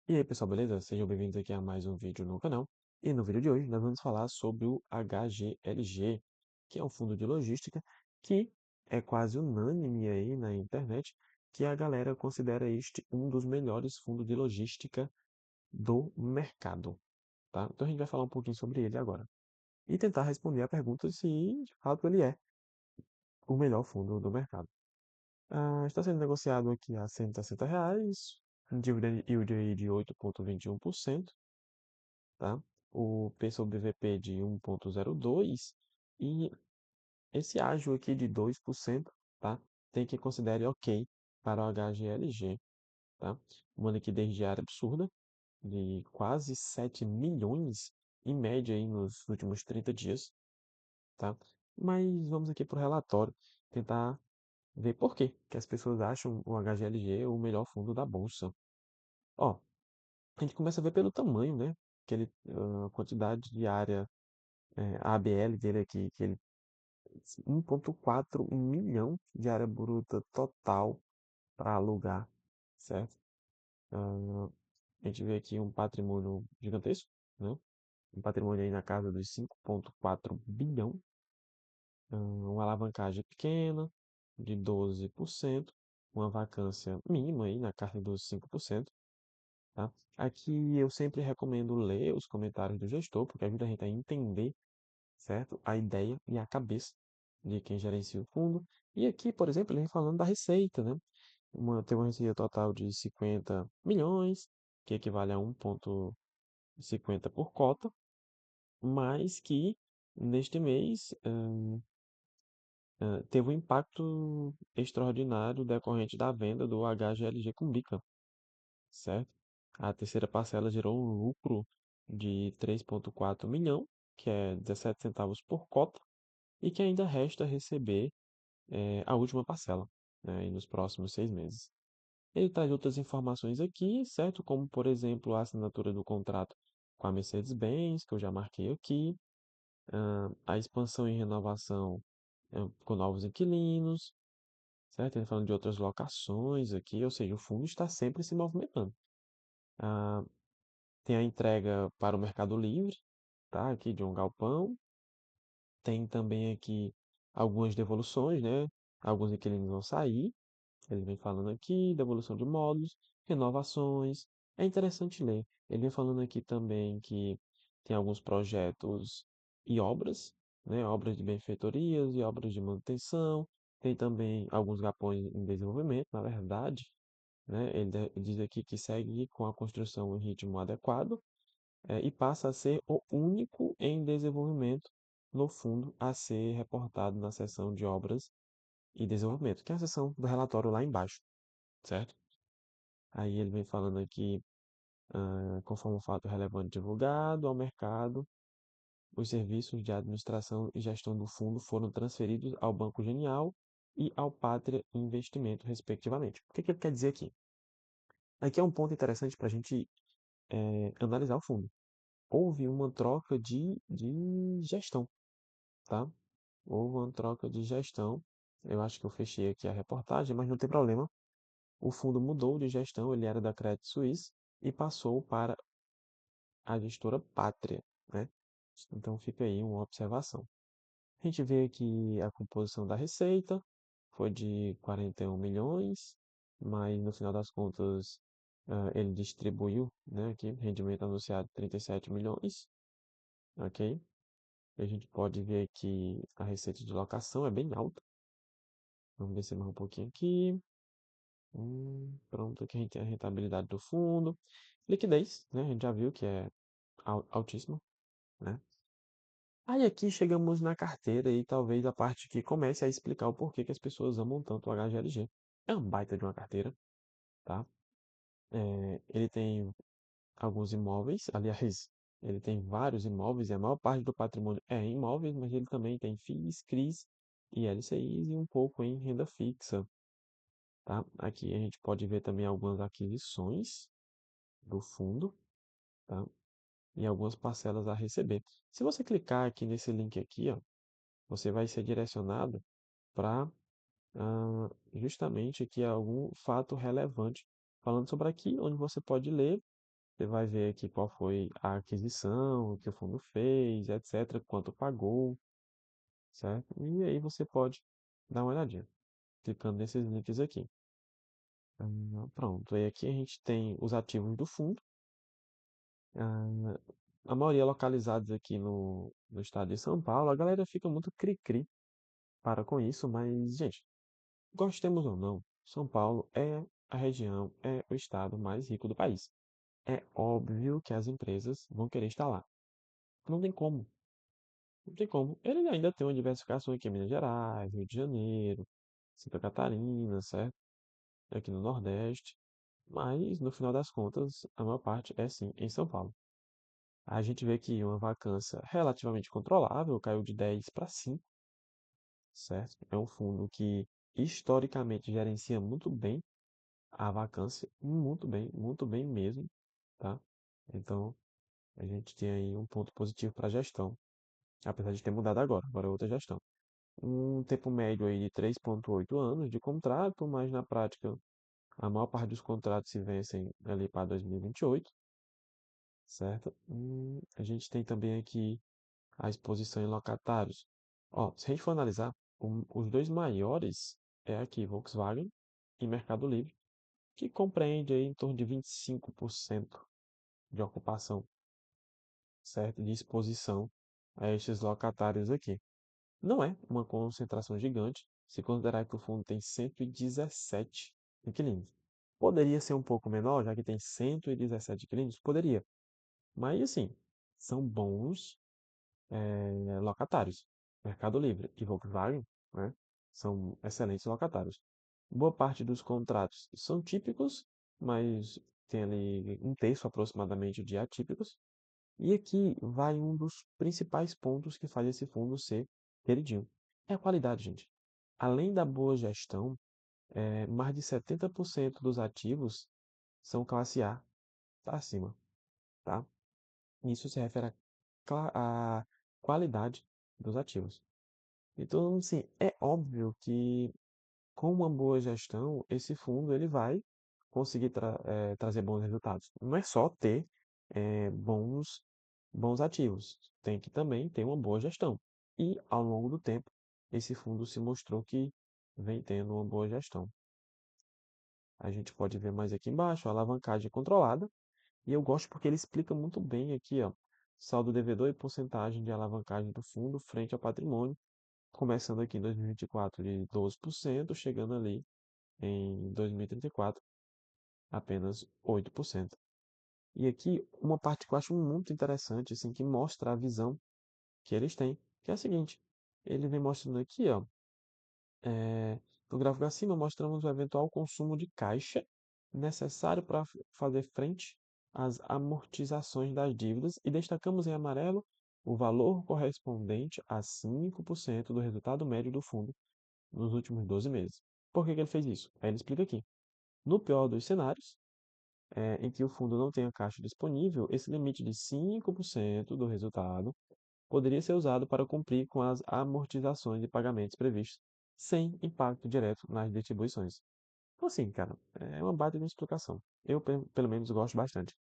E aí, pessoal, beleza? Sejam bem-vindos aqui a mais um vídeo no canal. E no vídeo de hoje nós vamos falar sobre o HGLG, que é um fundo de logística que é quase unânime aí na internet, que a galera considera este um dos melhores fundos de logística do mercado, tá? Então a gente vai falar um pouquinho sobre ele agora e tentar responder a pergunta se de fato ele é o melhor fundo do mercado. Está sendo negociado aqui a R$ 160, um dividend yield aí de 8,21%, tá? O P sobre VP de 1,02 e esse ágio aqui de 2%, tá? Tem que considerar ok para o HGLG, tá? Uma liquidez diária absurda de quase 7 milhões em média aí nos últimos 30 dias, tá? Mas vamos aqui para o relatório tentar ver por que as pessoas acham o HGLG o melhor fundo da bolsa. Ó, a gente começa a ver pelo tamanho, né? A quantidade de área a ABL dele aqui, que ele 1,4 milhão de área bruta total para alugar, certo? Ah, a gente vê aqui um patrimônio gigantesco, né? Um patrimônio aí na casa dos 5,4 bilhão, uma alavancagem pequena de 12%, uma vacância mínima aí na casa dos 5%, tá? Aqui eu sempre recomendo ler os comentários do gestor, porque ajuda a gente a entender, certo? A ideia e a cabeça de quem gerencia o fundo. E aqui, por exemplo, ele vem falando da receita, né? Tem uma receita total de 50 milhões, que equivale a 1,50 por cota, mas que neste mês teve um impacto extraordinário decorrente da venda do HGLG Cumbica, certo? A terceira parcela gerou um lucro de 3,4 milhão, que é 17 centavos por cota, e que ainda resta receber a última parcela, né, e nos próximos 6 meses. Ele traz outras informações aqui, certo? Como, por exemplo, a assinatura do contrato com a Mercedes-Benz, que eu já marquei aqui, a expansão e renovação com novos inquilinos, certo? Ele falando de outras locações aqui, ou seja, o fundo está sempre se movimentando. Ah, tem a entrega para o Mercado Livre, tá? Aqui de um galpão. Tem também aqui algumas devoluções, né? Alguns inquilinos vão sair. Ele vem falando aqui, devolução de módulos, renovações. É interessante ler. Ele vem falando aqui também que tem alguns projetos e obras, né? Obras de benfeitorias e obras de manutenção. Tem também alguns galpões em desenvolvimento, na verdade, né? Diz aqui que segue com a construção em ritmo adequado, e passa a ser o único em desenvolvimento no fundo a ser reportado na seção de obras e desenvolvimento, que é a seção do relatório lá embaixo, certo? Aí ele vem falando aqui, conforme o fato relevante divulgado ao mercado, os serviços de administração e gestão do fundo foram transferidos ao Banco Genial e ao Pátria Investimento, respectivamente. O que que ele quer dizer aqui? Aqui é um ponto interessante para a gente analisar o fundo. Houve uma troca de gestão, tá? Houve uma troca de gestão. Eu acho que eu fechei aqui a reportagem, mas não tem problema. O fundo mudou de gestão, ele era da Credit Suisse e passou para a gestora Pátria, né? Então fica aí uma observação. A gente vê aqui a composição da receita foi de 41 milhões, mas no final das contas ele distribuiu, né, aqui, rendimento anunciado 37 milhões, ok? E a gente pode ver que a receita de locação é bem alta. Vamos descer mais um pouquinho aqui. Pronto, aqui a gente tem a rentabilidade do fundo. Liquidez, né? A gente já viu que é altíssima, né? Aí aqui chegamos na carteira e talvez a parte que comece a explicar o porquê que as pessoas amam tanto o HGLG. É uma baita de uma carteira, tá? Ele tem alguns imóveis, aliás, ele tem vários imóveis e a maior parte do patrimônio é em imóveis, mas ele também tem FIIs, CRIs e LCIs e um pouco em renda fixa, tá? Aqui a gente pode ver também algumas aquisições do fundo, tá? E algumas parcelas a receber. Se você clicar aqui nesse link aqui, ó, você vai ser direcionado para justamente aqui algum fato relevante falando sobre aqui, onde você pode ler. Você vai ver aqui qual foi a aquisição que o fundo fez, etc., quanto pagou, certo? E aí você pode dar uma olhadinha, clicando nesses links aqui. Pronto, aí aqui a gente tem os ativos do fundo, ah, a maioria localizados aqui no estado de São Paulo. A galera fica muito cri-cri para com isso, mas, gente, gostemos ou não, São Paulo é a região, é o estado mais rico do país. É óbvio que as empresas vão querer estar lá. Não tem como, não tem como. Ele ainda tem uma diversificação aqui em Minas Gerais, Rio de Janeiro, Santa Catarina, certo? Aqui no Nordeste. Mas, no final das contas, a maior parte é sim em São Paulo. A gente vê que uma vacância relativamente controlável, caiu de 10 para 5, certo? É um fundo que historicamente gerencia muito bem a vacância, muito bem mesmo, tá? Então, a gente tem aí um ponto positivo para a gestão, apesar de ter mudado agora é outra gestão. Um tempo médio aí de 3,8 anos de contrato, mas na prática a maior parte dos contratos se vencem ali para 2028, certo? A gente tem também aqui a exposição em locatários. Ó, se a gente for analisar, os dois maiores é aqui Volkswagen e Mercado Livre, que compreende aí em torno de 25% de ocupação, certo? De exposição a estes locatários aqui. Não é uma concentração gigante, se considerar que o fundo tem 117 inquilinos. Poderia ser um pouco menor, já que tem 117 inquilinos? Poderia. Mas, assim, são bons locatários. Mercado Livre e Volkswagen, né, são excelentes locatários. Boa parte dos contratos são típicos, mas tem ali um terço aproximadamente de atípicos. E aqui vai um dos principais pontos que faz esse fundo ser queridinho. É a qualidade, gente. Além da boa gestão, mais de 70% dos ativos são classe A para cima, tá? Isso se refere à qualidade dos ativos. Então, assim, é óbvio que com uma boa gestão, esse fundo ele vai conseguir trazer bons resultados. Não é só ter bons ativos, tem que também ter uma boa gestão. E, ao longo do tempo, esse fundo se mostrou que vem tendo uma boa gestão. A gente pode ver mais aqui embaixo, a alavancagem controlada. E eu gosto porque ele explica muito bem aqui, ó, saldo devedor e porcentagem de alavancagem do fundo frente ao patrimônio, começando aqui em 2024 de 12%, chegando ali em 2034 apenas 8%. E aqui uma parte que eu acho muito interessante, assim, que mostra a visão que eles têm, que é a seguinte, ele vem mostrando aqui, ó, no gráfico acima mostramos o eventual consumo de caixa necessário para fazer frente às amortizações das dívidas e destacamos em amarelo o valor correspondente a 5% do resultado médio do fundo nos últimos 12 meses. Por que ele fez isso? Aí ele explica aqui. No pior dos cenários, em que o fundo não tenha caixa disponível, esse limite de 5% do resultado poderia ser usado para cumprir com as amortizações e pagamentos previstos, sem impacto direto nas distribuições. Então, assim, cara, é uma baita de explicação. Eu, pelo menos, gosto bastante.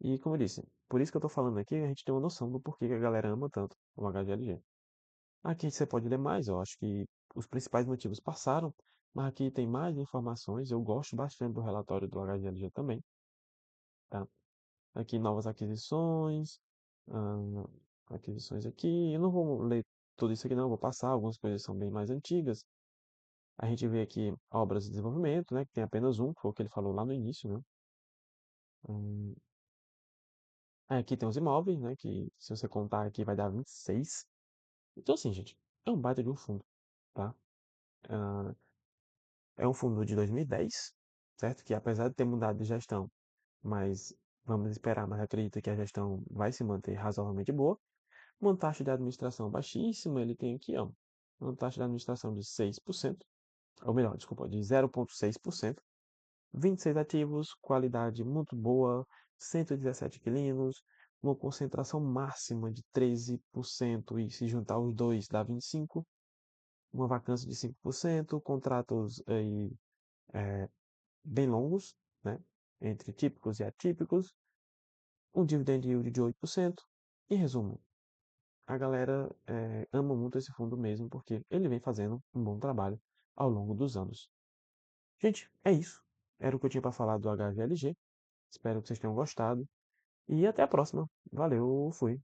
E, como eu disse, por isso que eu estou falando aqui, a gente tem uma noção do porquê que a galera ama tanto o HGLG. Aqui você pode ler mais, eu acho que os principais motivos passaram, mas aqui tem mais informações. Eu gosto bastante do relatório do HGLG também, tá? Aqui novas aquisições, ah, aquisições aqui. Eu não vou ler tudo isso aqui não, vou passar, algumas coisas são bem mais antigas. A gente vê aqui obras de desenvolvimento, né, que tem apenas um, que foi o que ele falou lá no início, né? Hum, aqui tem os imóveis, né, que se você contar aqui vai dar 26. Então assim, gente, é um baita de um fundo, tá? Ah, é um fundo de 2010, certo? Que apesar de ter mudado de gestão, mas vamos esperar, mas acredito que a gestão vai se manter razoavelmente boa. Uma taxa de administração baixíssima, ele tem aqui, ó, uma taxa de administração de 6%, ou melhor, desculpa, de 0,6%, 26 ativos, qualidade muito boa, 117 inquilinos, uma concentração máxima de 13% e se juntar os dois dá 25%, uma vacância de 5%, contratos aí, bem longos, né, entre típicos e atípicos, um dividend yield de 8%. Em resumo, a galera ama muito esse fundo mesmo, porque ele vem fazendo um bom trabalho ao longo dos anos. Gente, é isso. Era o que eu tinha para falar do HGLG. Espero que vocês tenham gostado. E até a próxima. Valeu, fui.